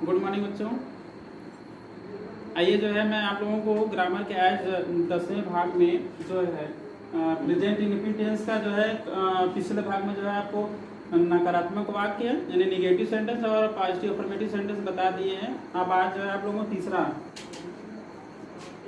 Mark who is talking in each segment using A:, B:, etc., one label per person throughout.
A: Good morning बच्चों। आइए जो है मैं आप लोगों को ग्रामर के आज 10वें भाग में जो है प्रेजेंट इंडेफिनिट टेंस का जो है पिछले भाग में जो है आपको नकारात्मक वाक्य यानी निगेटिव सेंटेंस और पॉजिटिव अफर्मेटिव सेंटेंस बता दिए हैं। अब आज जो है आप लोगों को तीसरा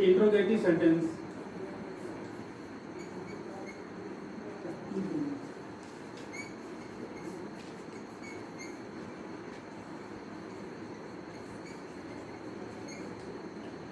A: इंट्रोगेटिव सेंटेंस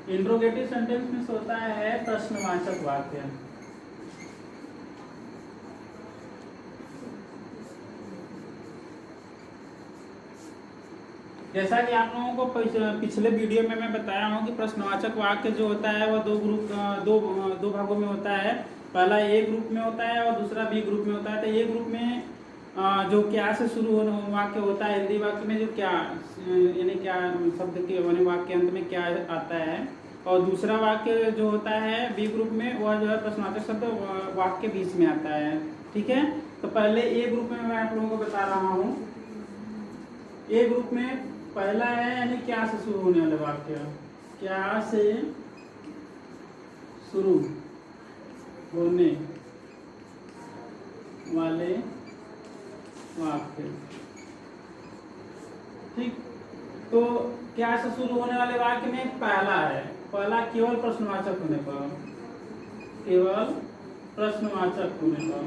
A: इंट्रोगेटिव सेंटेंस में होता है प्रश्नवाचक वाक्य। जैसा कि आप लोगों को पिछले वीडियो में मैं बताया हूं कि प्रश्नवाचक वाक्य जो होता है वह दो भागों में होता है। पहला ए ग्रुप में होता है और दूसरा बी ग्रुप में होता है। तो ए ग्रुप में जो क्या से शुरू होने वाक्य होता है, हिंदी वाक्य में जो क्या यानी क्या शब्द के वाक्य अंत में क्या आता है, और दूसरा वाक्य जो होता है बी ग्रुप में वह जो है प्रश्नवाचक शब्द वाक्य बीच में आता है। ठीक है, तो पहले ए ग्रुप में मैं आप लोगों को बता रहा हूँ। ए ग्रुप में पहला है यानी क्या से शुरू होने वाले वाक्य, क्या से शुरू होने वाले वाक्य। ठीक, तो क्या से शुरू होने वाले वाक्य में पहला है, पहला केवल प्रश्नवाचक होने पर, केवल प्रश्नवाचक होने पर।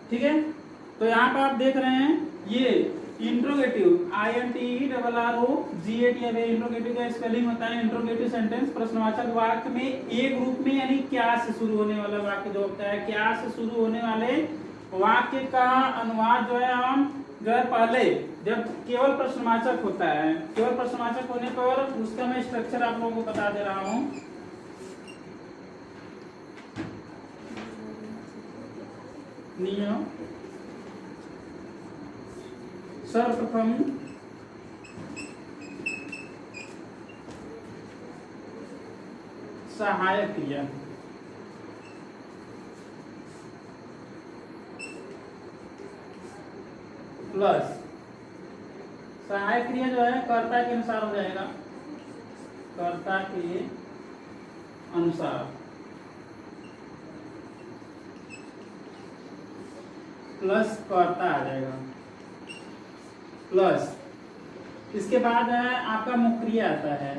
A: ठीक है, तो यहाँ पर आप देख रहे हैं ये इंट्रोगेटिव INTRROGAT इंट्रोगेटिव का स्पेलिंग होता है। इंट्रोगेटिव सेंटेंस प्रश्नवाचक वाक्य में ए ग्रुप में यानी क्या से शुरू होने वाला वाक्य जो होता है, क्या से शुरू होने वाले वाक्य का अनुवाद जो है हम जो है पहले जब केवल प्रश्नवाचक होता है, केवल प्रश्नवाचक होने पर उसका मैं स्ट्रक्चर आप लोगों को बता दे रहा हूँ। नियम सर्वप्रथम सहायक क्रिया, प्लस सहायक क्रिया जो है कर्ता के अनुसार हो जाएगा, कर्ता के अनुसार प्लस कर्ता आ जाएगा, प्लस इसके बाद है आपका मुख्य क्रिया आता है,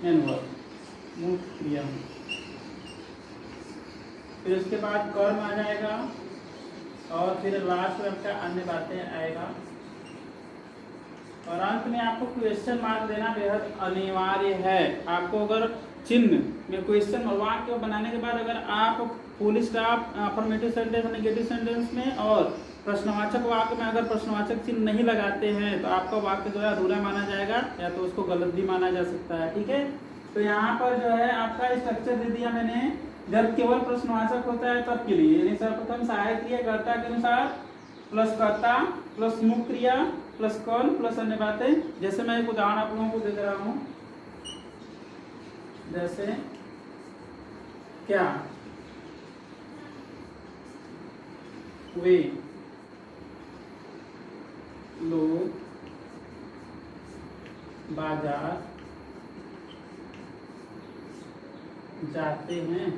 A: मेन वर्ब मुख्य क्रिया, फिर उसके बाद कर्म आ जाएगा और फिर लास्ट में आपका अन्य बातें आएगा, और अंत में आपको क्वेश्चन मार्क देना बेहद अनिवार्य है। आपको अगर चिन्ह में क्वेश्चन और वाक्य बनाने के बाद अगर आप full stop affirmative sentence negative sentence में और प्रश्नवाचक वाक्य में अगर प्रश्नवाचक चिन्ह नहीं लगाते हैं तो आपका वाक्य जो है अधूरा माना जाएगा या तो उसको गलत भी माना जा सकता है। ठीक है, तो यहाँ पर जो है आपका स्ट्रक्चर दे दिया मैंने। जब केवल प्रश्नवाचक होता है तब के लिए यानी सर्वप्रथम सहायक क्रिया कर्ता के अनुसार प्लस कर्ता प्लस मुख्य क्रिया प्लस कर्म प्लस अन्य बातें। जैसे मैं एक उदाहरण आप लोगों को दे रहा हूँ, जैसे क्या वे लोग बाजार जाते हैं,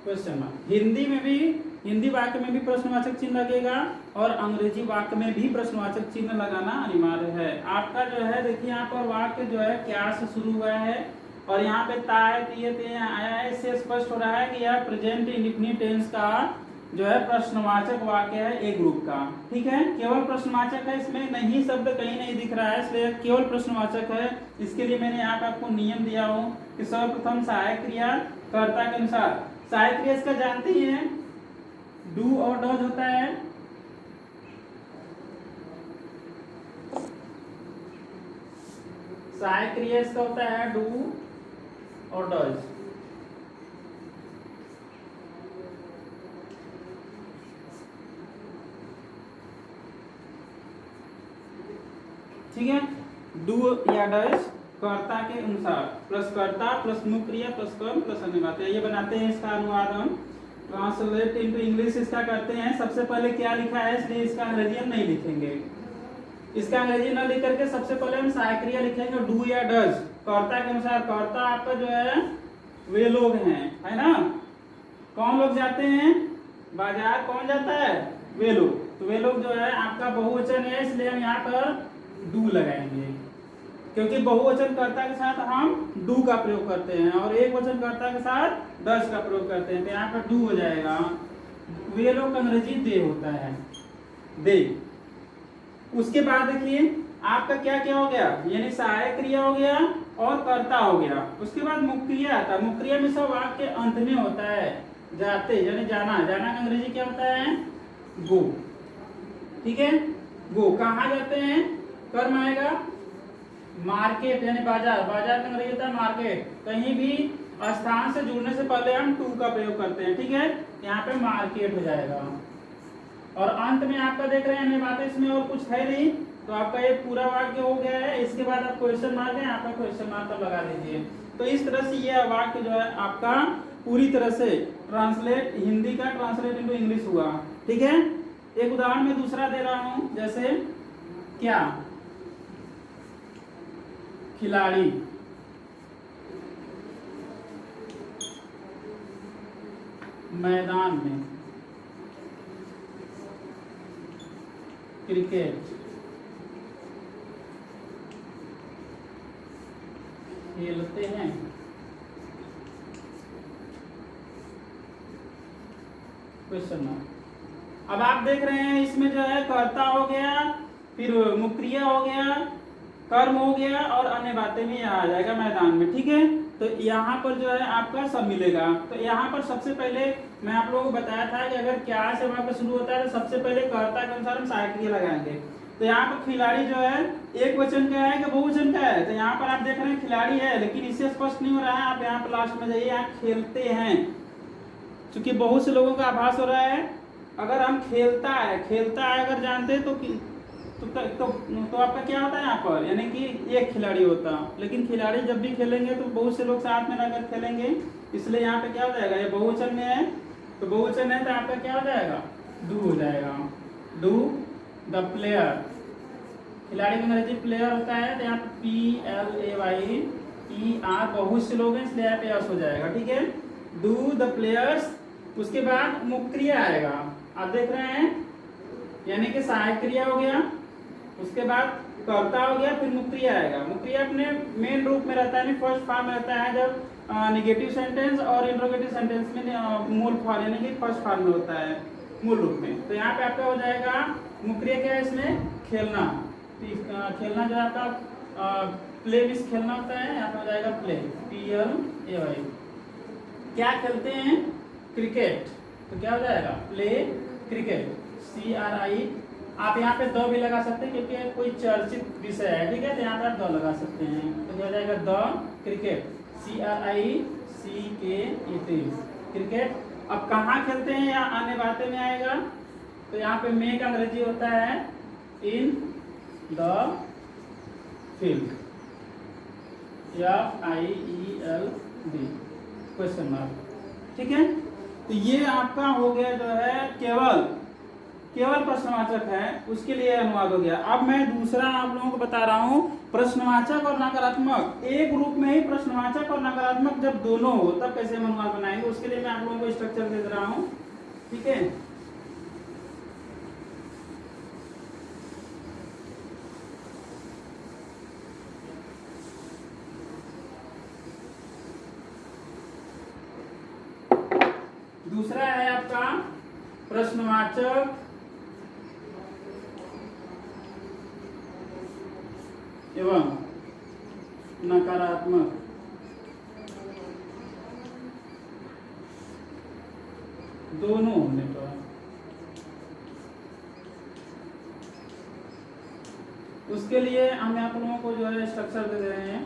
A: क्वेश्चन मार्क। हिंदी में भी, हिंदी वाक्य में भी प्रश्नवाचक चिन्ह लगेगा और अंग्रेजी वाक्य में भी प्रश्नवाचक चिन्ह लगाना अनिवार्य है। आपका जो है देखिए यहाँ पर वाक्य जो है क्या से शुरू हुआ है और यहाँ पे ताय तिये ते आया है, इससे स्पष्ट हो रहा है कि यह प्रेजेंट इंडेफिनिट टेंस का जो है प्रश्नवाचक वाक्य है ए ग्रुप का। ठीक है, केवल प्रश्नवाचक है, इसमें नहीं शब्द कहीं नहीं दिख रहा है, इसलिए केवल प्रश्नवाचक है। इसके लिए मैंने यहाँ पे आपको नियम दिया हूँ कि सर्वप्रथम सहायक क्रिया कर्ता के अनुसार। सहायक क्रिया इसका जानते ही हैं, डू और डज होता है। सहायक क्रिया इसका होता है डू और डज। ठीक है, डू या डज कर्ता के अनुसार, प्लस कर्ता प्लस मुख्य क्रिया प्लस कर्म प्लस अन्य बातें, ये बनाते हैं इसका अनुवाद हम ट्रांसलेट इनटू इंग्लिश इसका करते हैं। सबसे पहले क्या लिखा है, इसलिए इसका अंग्रेजी हम नहीं लिखेंगे। इसका अंग्रेजी न लिख करके सबसे पहले हम सहायक क्रिया लिखेंगे, डू या डज। कर्ता के अनुसार, कर्ता आपका जो है वे लोग हैं, है ना। कौन लोग जाते हैं बाजार, कौन जाता है, वे लोग। तो वे लोग जो है आपका बहुवचन है, इसलिए हम यहाँ पर डू लगाएंगे, क्योंकि बहुवचन कर्ता के साथ हम डू का प्रयोग करते हैं और एक वचन कर्ता के साथ डज का प्रयोग करते हैं। तो यहाँ पर डू हो जाएगा। वे लोग अंग्रेजी दे होता है, दे। उसके बाद देखिए आपका क्या क्या हो गया, यानी सहायक क्रिया हो गया और कर्ता हो गया। उसके बाद मुख्य क्रिया आता है। मुख्य क्रिया में सब वाक्य के अंत में होता है, जाते यानी जाना। जाना का अंग्रेजी क्या होता है, गो। ठीक है, गो। कहाँ जाते हैं, कर्म आएगा। मार्केट यानी बाजार, बाजार का अंग्रेजी होता है मार्केट। कहीं भी स्थान से जुड़ने से पहले हम टू का प्रयोग करते हैं। ठीक है, यहाँ पे मार्केट हो जाएगा। और अंत में आपका देख रहे हैं बातें, इसमें और कुछ है नहीं, तो आपका ये पूरा वाक्य हो गया है। इसके बाद आप क्वेश्चन मार्क है, आपका क्वेश्चन मार्क तब लगा दीजिए। तो इस तरह से ये वाक्य जो है आपका पूरी तरह से ट्रांसलेट, हिंदी का ट्रांसलेट इनटू इंग्लिश हुआ। ठीक है, एक उदाहरण में दूसरा दे रहा हूं, जैसे क्या, खिलाड़ी, मैदान में, क्रिकेट, खेलते हैं, क्वेश्चन मार्क। अब आप देख रहे हैं इसमें जो है कर्ता हो गया, फिर मुख्य क्रिया हो गया, कर्म हो गया और अन्य बातें भी यहाँ आ जाएगा मैदान में। ठीक है, तो यहाँ पर जो है आपका सब मिलेगा। तो यहाँ पर सबसे पहले मैं आप लोगों को बताया था कि अगर क्या से वाक्य शुरू होता है तो सबसे पहले कर्ता के अनुसार हम सहायक क्रिया लगाएंगे। तो यहाँ पर खिलाड़ी जो है एक वचन का है कि बहुवचन का है, तो यहाँ पर आप देख रहे हैं खिलाड़ी है, लेकिन इससे स्पष्ट नहीं हो रहा है। आप यहाँ पर लास्ट में जाइए, यहाँ खेलते हैं, क्योंकि बहुत से लोगों का आभास हो रहा है। अगर हम खेलता है अगर जानते तो आपका क्या होता है यहाँ पर, यानी कि एक खिलाड़ी होता। लेकिन खिलाड़ी जब भी खेलेंगे तो बहुत से लोग साथ में रहकर खेलेंगे, इसलिए यहाँ पे क्या हो जाएगा, ये बहुवचन में है, तो बहुवचन है तो आपका क्या हो जाएगा, डू हो जाएगा। डू द प्लेयर, खिलाड़ी में अंग्रेजी प्लेयर होता है, तो यहाँ पे PLAYER, बहुत से लोग हैं इसलिए यहाँ पे यस हो जाएगा। ठीक है, डू द प्लेयर्स। उसके बाद मुख्य क्रिया आएगा, आप देख रहे हैं, यानी कि सहायक क्रिया हो गया, उसके बाद कर्ता हो गया, फिर मुख्य क्रिया आएगा। मुख्य क्रिया अपने मेन रूप में रहता है, फर्स्ट फॉर्म में रहता है, जब नेगेटिव सेंटेंस और इंट्रोगेटिव सेंटेंस में मूल फॉर्म यानी कि फर्स्ट फॉर्म में होता है, मूल रूप में। तो यहाँ पे आपका हो जाएगा मुख्य क्रिया क्या है इसमें, खेलना। खेलना जो आपका प्ले मिस खेलना होता है, यहाँ पे हो जाएगा प्ले, PLAY। क्या खेलते हैं, क्रिकेट, तो क्या हो जाएगा, प्ले क्रिकेट, CRI। आप यहाँ पे द भी लगा सकते हैं क्योंकि कोई चर्चित विषय है। ठीक है, तो यहाँ पे आप द लगा सकते हैं, तो क्या हो जाएगा, द क्रिकेट, CRICKET, क्रिकेट। अब कहाँ खेलते हैं या अन्य बातें में आएगा, तो यहाँ पे मे का अंग्रेजी होता है in the field, FIELD, question mark. ठीक है, तो ये आपका हो गया जो है केवल प्रश्नवाचक है, उसके लिए अनुवाद हो गया। अब मैं दूसरा आप लोगों को बता रहा हूँ, प्रश्नवाचक और नकारात्मक। एक ग्रुप में ही प्रश्नवाचक और नकारात्मक जब दोनों हो तब कैसे हम अनुवाद बनाएंगे, उसके लिए मैं आप लोगों को स्ट्रक्चर दे रहा हूँ। ठीक है, दूसरा है आपका प्रश्नवाचक एवं नकारात्मक। दोनों होने पर उसके लिए हम आप लोगों को जो है स्ट्रक्चर दे रहे हैं।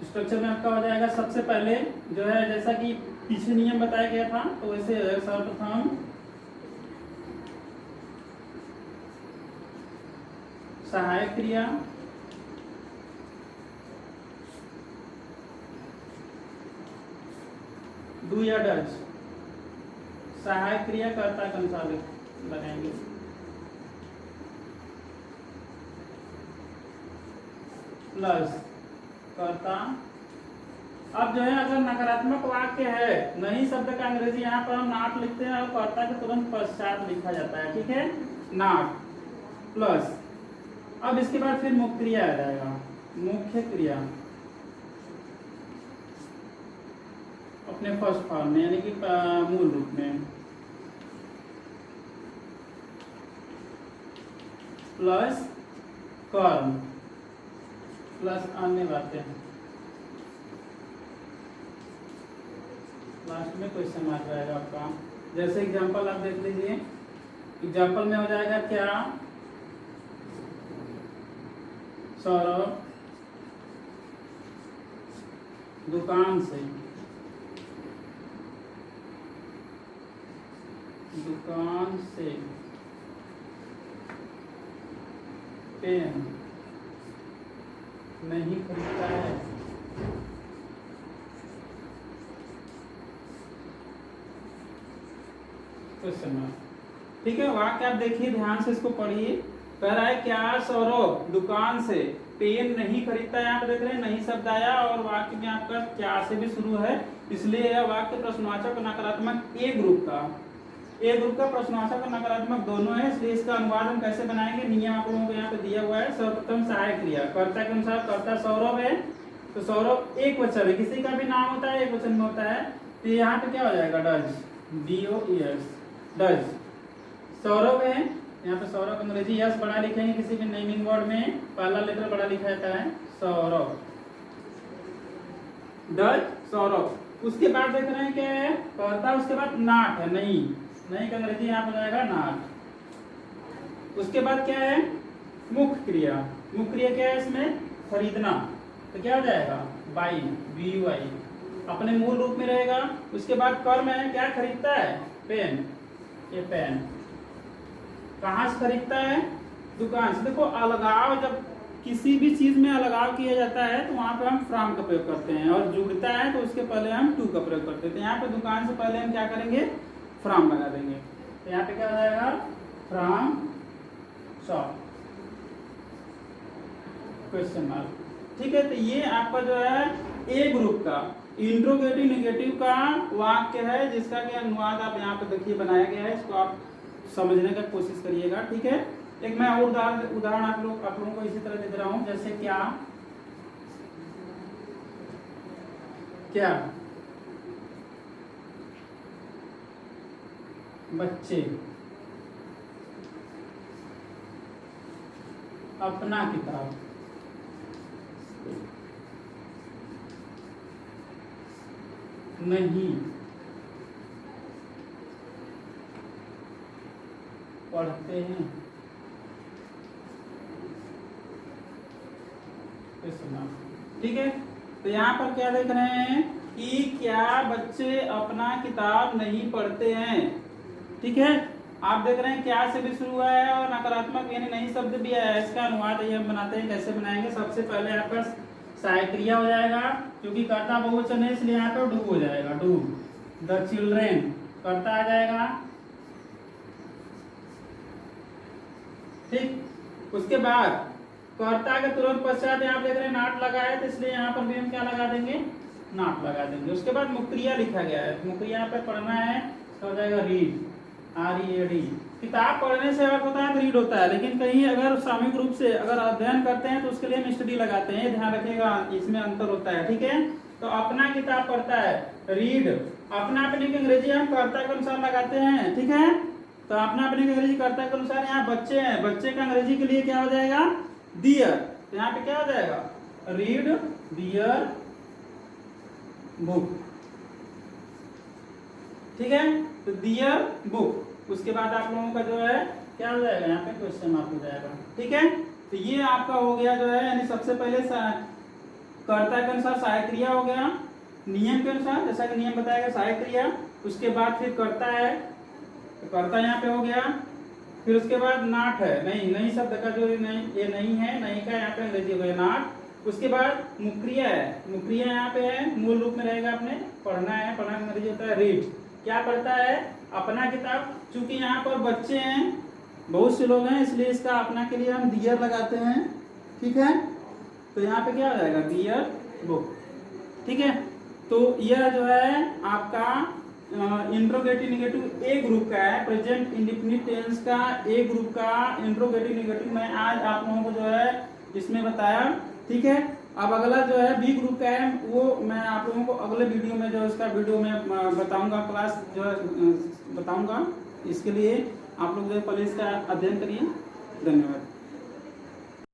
A: स्ट्रक्चर में आपका हो जाएगा, सबसे पहले जो है जैसा कि पीछे नियम बताया गया था, तो वैसे सर्वप्रथम सहायक क्रिया, डू या डज, सहायक क्रिया कर्ता के अनुसार लगाएंगे। प्लस कर्ता। अब जो है अगर नकारात्मक वाक्य है, नहीं शब्द का अंग्रेजी यहाँ पर हम नॉट लिखते हैं और कर्ता के तुरंत पश्चात लिखा जाता है, ठीक है, नॉट प्लस। अब इसके बाद फिर मुख्य क्रिया आ जाएगा, मुख्य क्रिया अपने फर्स्ट फॉर्म में यानी कि मूल रूप में, प्लस कर्म प्लस अन्य बातें। लास्ट में क्वेश्चन मार्क रहेगा आपका। जैसे एग्जांपल आप देख लीजिए, एग्जांपल में हो जाएगा क्या, सौरभ दुकान से पेन नहीं खरीदता है। क्वेश्चन मार्क, ठीक है। वाक्य आप देखिए, ध्यान से इसको पढ़िए। कह रहा है क्या सौरभ दुकान से पेन नहीं खरीदता है। यहाँ पे देख रहे हैं नहीं शब्द आया और वाक्य में आपका क्या से भी शुरू है, इसलिए यह वाक्य प्रश्नवाचक और नकारात्मक ए ग्रुप का प्रश्नवाचक और नकारात्मक दोनों है। इसलिए इसका अनुवाद हम कैसे बनाएंगे, नियम आप लोगों को यहाँ पे दिया हुआ है। सर्वप्रथम सहायक क्रिया, कर्ता के अनुसार कर्ता सौरभ है, तो सौरभ एक वचन है, किसी का भी नाम होता है एक वचन में होता है, तो यहाँ पे क्या हो जाएगा, डज, DOES, डज। सौरभ है, यहाँ पे सौरभ अंग्रेजी यस बड़ा लिखेंगे, किसी भी नेमिंग वर्ड में पहला लेटर बड़ा लिखा जाता है, सौरभ, डज सौरभ। उसके बाद देख रहे हैं क्या है, कर्ता, उसके बाद नाट है, नहीं का अंग्रेजी यहाँ पर जाएगा नाट। उसके बाद क्या है, मुख्य क्रिया क्या है इसमें, खरीदना, तो क्या हो जाएगा, बाई, BUI, अपने मूल रूप में रहेगा। उसके बाद कर्म है, क्या खरीदता है, पेन, ये पेन कहाँ से खरीदता है, दुकान से। देखो अलगाव, जब किसी भी चीज में अलगाव किया जाता है तो वहां पे हम फ्रॉम का प्रयोग करते हैं, और जुड़ता है तो उसके पहले हम टू का प्रयोग करते हैं। तो यहाँ पे दुकान से पहले हम क्या करेंगे, फ्रॉम लगा देंगे, तो यहाँ पे क्या हो जाएगा, फ्रॉम शॉप, क्वेश्चन मार्क, ठीक है। तो ये आपका जो है ए ग्रुप का इंट्रोगेटिव नेगेटिव का वाक्य है, जिसका कि अनुवाद आप यहाँ पे देखिए बनाया गया है। इसको आप समझने का कोशिश करिएगा, ठीक है। एक मैं और उदाहरण आप लोगों को इसी तरह दे रहा हूं, जैसे क्या बच्चे अपना किताब नहीं पढ़ते हैं, ठीक है। तो यहाँ पर क्या देख रहे हैं कि क्या बच्चे अपना किताब नहीं पढ़ते हैं, ठीक है। आप देख रहे हैं क्या से भी शुरू हुआ है और नकारात्मक यानी नहीं शब्द भी आया है। इसका अनुवाद ये हम बनाते हैं, कैसे बनाएंगे। सबसे पहले आपका सहायक क्रिया हो जाएगा, क्योंकि कर्ता बहुवचन है इसलिए यहाँ पर डू हो जाएगा, डू द चिल्ड्रेन, कर्ता आ जाएगा, ठीक। उसके बाद कर्ता के तुरंत पश्चात यहाँ देख रहे हैं नाट लगा है, तो इसलिए यहाँ पर भी हम क्या लगा देंगे, नाट लगा देंगे। उसके बाद मुख्य क्रिया लिखा गया है, मुख्य क्रिया यहाँ पे पढ़ना है, इसका हो जाएगा रीड, READ। किताब पढ़ने से अर्थ होता है रीड होता है, लेकिन कहीं अगर सामूहिक रूप से अगर अध्ययन करते हैं तो उसके लिए हम स्टडी लगाते हैं, ध्यान रखिएगा इसमें अंतर होता है, ठीक है। तो अपना किताब पढ़ता है, रीड, अपना अपने की अंग्रेजी हम कर्ता के अनुसार लगाते हैं, ठीक है। तो अपना अपने की अंग्रेजी कर्ता के अनुसार, यहाँ बच्चे हैं, बच्चे का अंग्रेजी के लिए क्या हो जाएगा, डियर, तो यहाँ पे क्या हो जाएगा, रीड डियर बुक, ठीक है। तो डियर बुक, उसके बाद आप लोगों का जो है क्या हो जाएगा, यहाँ पे क्वेश्चन मार्क हो जाएगा, ठीक है। तो ये आपका हो गया जो है, यानी सबसे पहले कर्ता के अनुसार सहायक क्रिया हो गया, नियम के अनुसार जैसा कि नियम बताएगा सहायक क्रिया। उसके बाद फिर कर्ता है, तो कर्ता यहाँ पे हो गया। फिर उसके बाद नाट है, नहीं शब्द का जो नहीं, ये नहीं है, नहीं का यहाँ पे अंग्रेजी हो गया नाट। उसके बाद मुक्रिया है, मुक्रिया यहाँ पे है, मूल रूप में रहेगा अपने पढ़ना है, पढ़ना का अंग्रेजी होता है रीड। क्या पढ़ता है? अपना किताब। चूंकि यहाँ पर बच्चे हैं, बहुत से लोग हैं, इसलिए इसका अपना के लिए हम डियर लगाते हैं, ठीक है। तो यहाँ पे क्या हो जाएगा? डियर बुक, ठीक है। तो यह जो है आपका इंट्रोगेटिव नेगेटिव ए ग्रुप का है, प्रेजेंट इंडेफिनिट टेंस का ए ग्रुप का इंट्रोगेटिव नेगेटिव मैं आज आप लोगों को जो है इसमें बताया, ठीक है। अब अगला जो है बी ग्रुप का है, वो मैं आप लोगों को अगले वीडियो में जो इसका वीडियो में बताऊंगा, क्लास जो है बताऊंगा। इसके लिए आप लोग जो है पहले इसका अध्ययन करिए। धन्यवाद।